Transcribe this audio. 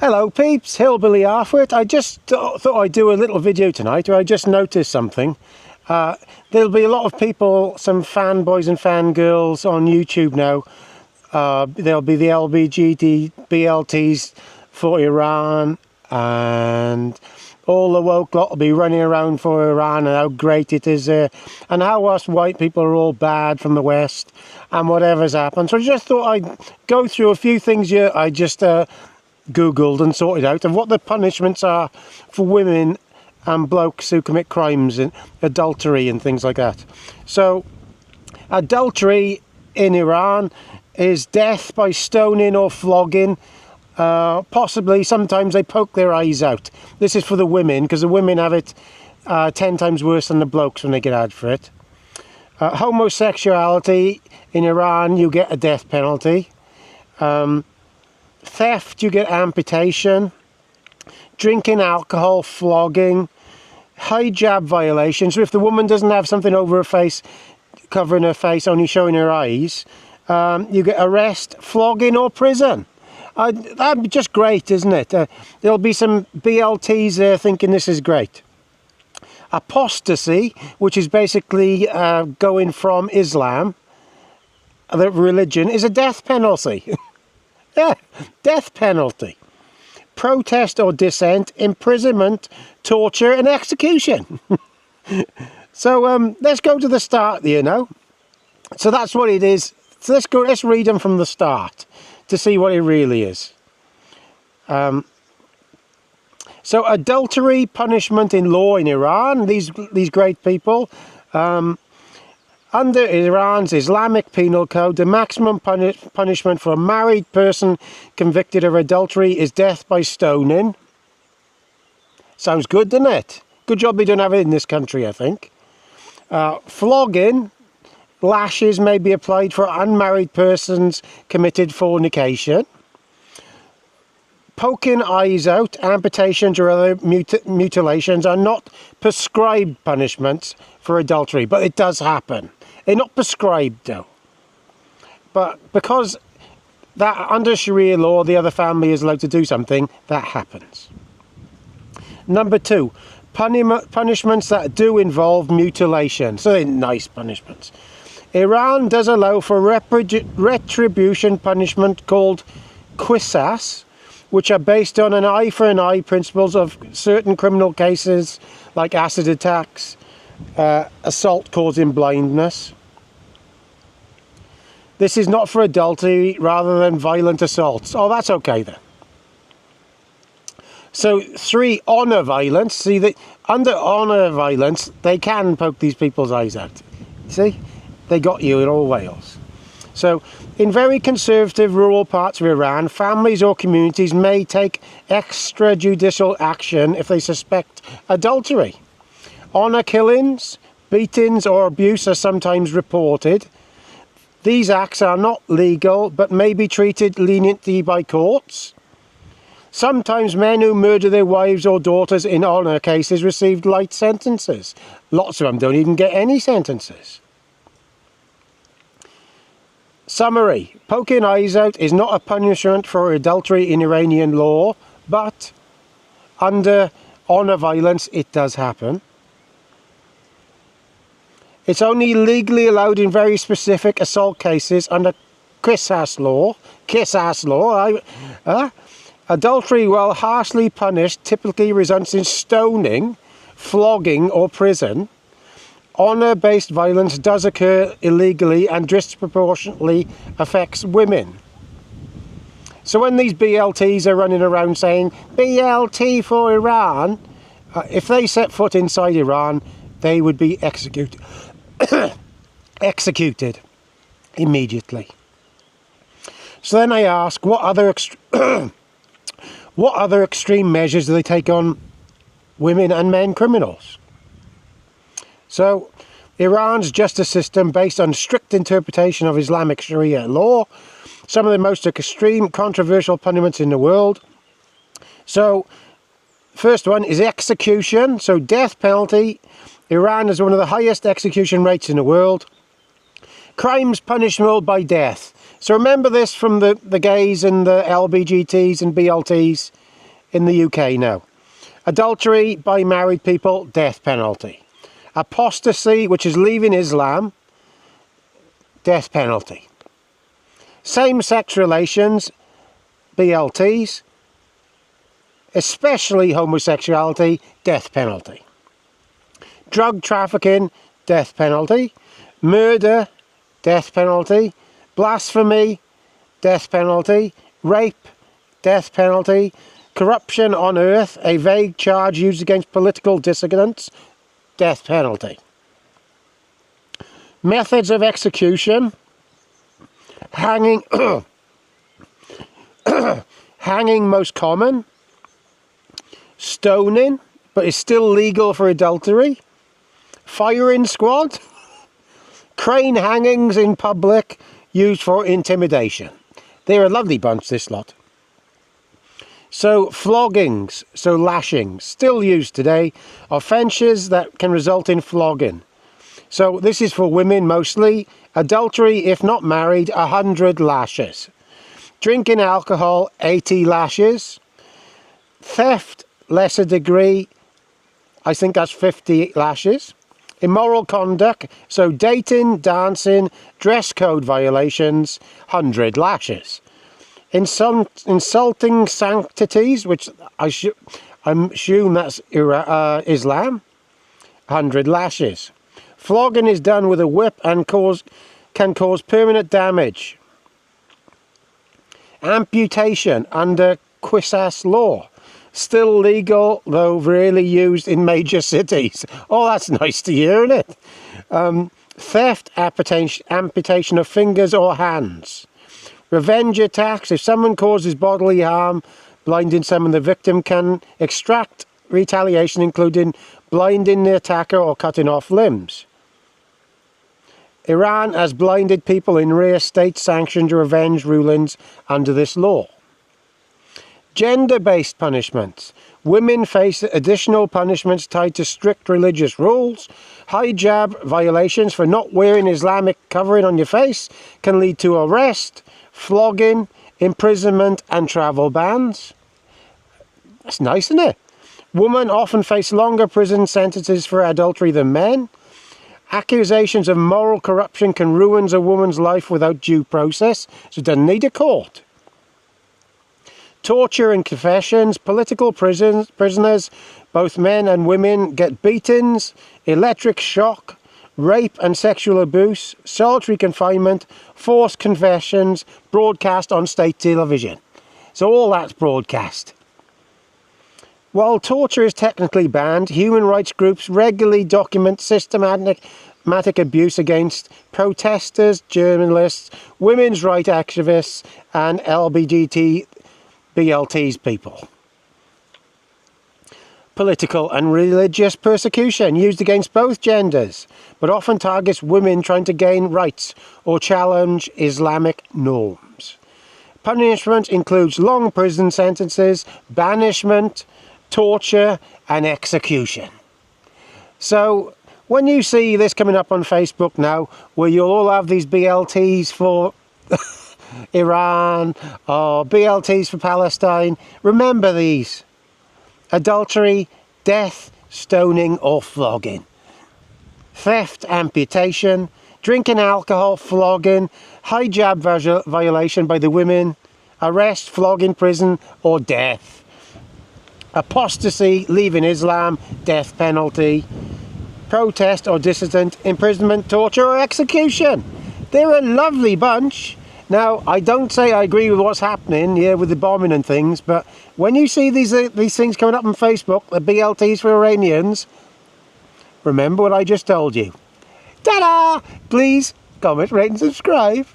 Hello peeps, Hillbilly Arthwit. I just thought I'd do a little video tonight where I just noticed something. There'll be a lot of people, some fanboys and fangirls on YouTube now. There'll be the LBGT bLTS for Iran, and all the woke lot will be running around for Iran and how great it is there, and how us white people are all bad from the West and whatever's happened. So I just thought I'd go through a few things here. I just Googled and sorted out of what the punishments are for women and blokes who commit crimes and adultery and things like that. So adultery in Iran is death by stoning or flogging. Possibly sometimes they poke their eyes out. This is for the women, because the women have it 10 times worse than the blokes when they get out for it. Homosexuality in Iran, you get a death penalty. Theft, you get amputation. Drinking alcohol, flogging. Hijab violations. So if the woman doesn't have something over her face, covering her face, only showing her eyes, you get arrest, flogging or prison. That'd be just great, isn't it? There'll be some bLTs there thinking this is great. Apostasy, which is basically going from Islam, the religion, is a death penalty. Yeah, death penalty. Protest or dissent, imprisonment, torture and execution. So let's go to the start, you know. So that's what it is. So let's read them from the start to see what it really is. So adultery punishment in law in Iran, these great people. Under Iran's Islamic Penal Code, the maximum punishment for a married person convicted of adultery is death by stoning. Sounds good, doesn't it? Good job we don't have it in this country, I think. Flogging, lashes may be applied for unmarried persons committed fornication. Poking eyes out, amputations or other mutilations are not prescribed punishments for adultery, but it does happen. They're not prescribed though. But because that under Sharia law, the other family is allowed to do something, that happens. Number 2, punishments that do involve mutilation. So they're nice punishments. Iran does allow for retribution punishment called qisas, which are based on an eye for an eye principles of certain criminal cases like acid attacks, assault causing blindness. This is not for adultery rather than violent assaults. Oh, that's okay then. So 3, honour violence. See, that under honour violence, they can poke these people's eyes out. See, they got you in all Wales. So in very conservative rural parts of Iran, families or communities may take extrajudicial action if they suspect adultery. Honour killings, beatings or abuse are sometimes reported. These acts are not legal but may be treated leniently by courts. Sometimes men who murder their wives or daughters in honour cases receive light sentences. Lots of them don't even get any sentences. Summary. Poking eyes out is not a punishment for adultery in Iranian law, but under honour violence it does happen. It's only legally allowed in very specific assault cases under qisas law. Adultery, while harshly punished, typically results in stoning, flogging or prison. Honour-based violence does occur illegally and disproportionately affects women. So when these bLTs are running around saying, bLT for Iran, if they set foot inside Iran, they would be executed. Executed immediately. So then I ask, what other extreme measures do they take on women and men criminals? So Iran's justice system, based on strict interpretation of Islamic Sharia law, some of the most extreme controversial punishments in the world. So first one is execution, so death penalty. Iran has one of the highest execution rates in the world. Crimes punishable by death. So remember this from the gays and the LBGTs and bLTs. in the UK now. Adultery by married people, death penalty. Apostasy, which is leaving Islam, death penalty. Same-sex relations, bLTS, especially homosexuality, death penalty. Drug trafficking, death penalty. Murder, death penalty. Blasphemy, death penalty. Rape, death penalty. Corruption on earth, a vague charge used against political dissidents, death penalty. Methods of execution, hanging, hanging most common, stoning, but is still legal for adultery, firing squad, crane hangings in public used for intimidation. They're a lovely bunch, this lot. So floggings, so lashings, still used today, offences that can result in flogging. So this is for women mostly. Adultery, if not married, 100 lashes. Drinking alcohol, 80 lashes. Theft, lesser degree, I think that's 50 lashes. Immoral conduct, so dating, dancing, dress code violations, 100 lashes. Insulting sanctities, which I'm assuming that's Islam, 100 lashes. Flogging is done with a whip and can cause permanent damage. Amputation under Quisas law. Still legal, though rarely used in major cities. Oh, that's nice to hear, isn't it? Theft, amputation of fingers or hands. Revenge attacks. If someone causes bodily harm, blinding someone, the victim can extract retaliation, including blinding the attacker or cutting off limbs. Iran has blinded people in rare state-sanctioned revenge rulings under this law. Gender-based punishments. Women face additional punishments tied to strict religious rules. Hijab violations for not wearing Islamic covering on your face can lead to arrest, flogging, imprisonment and travel bans. That's nice, isn't it? Women often face longer prison sentences for adultery than men. Accusations of moral corruption can ruin a woman's life without due process, so it doesn't need a court. Torture and confessions. Political prisoners, both men and women, get beatings, electric shock, rape and sexual abuse, solitary confinement, forced confessions, broadcast on state television. So all that's broadcast. While torture is technically banned, human rights groups regularly document systematic abuse against protesters, journalists, women's rights activists and LGBT bLTS people. Political and religious persecution used against both genders, but often targets women trying to gain rights or challenge Islamic norms. Punishment includes long prison sentences, banishment, torture and execution. So when you see this coming up on Facebook now, where you'll all have these bLTs for Iran or bLTs for Palestine, remember these: adultery, death, stoning or flogging. Theft, amputation, drinking alcohol, flogging, hijab violation by the women, arrest, flogging, prison or death. Apostasy, leaving Islam, death penalty. Protest or dissident, imprisonment, torture or execution. They're a lovely bunch. Now, I don't say I agree with what's happening here with the bombing and things, but when you see these things coming up on Facebook, the bLTs for Iranians, remember what I just told you. Ta-da! Please comment, rate and subscribe.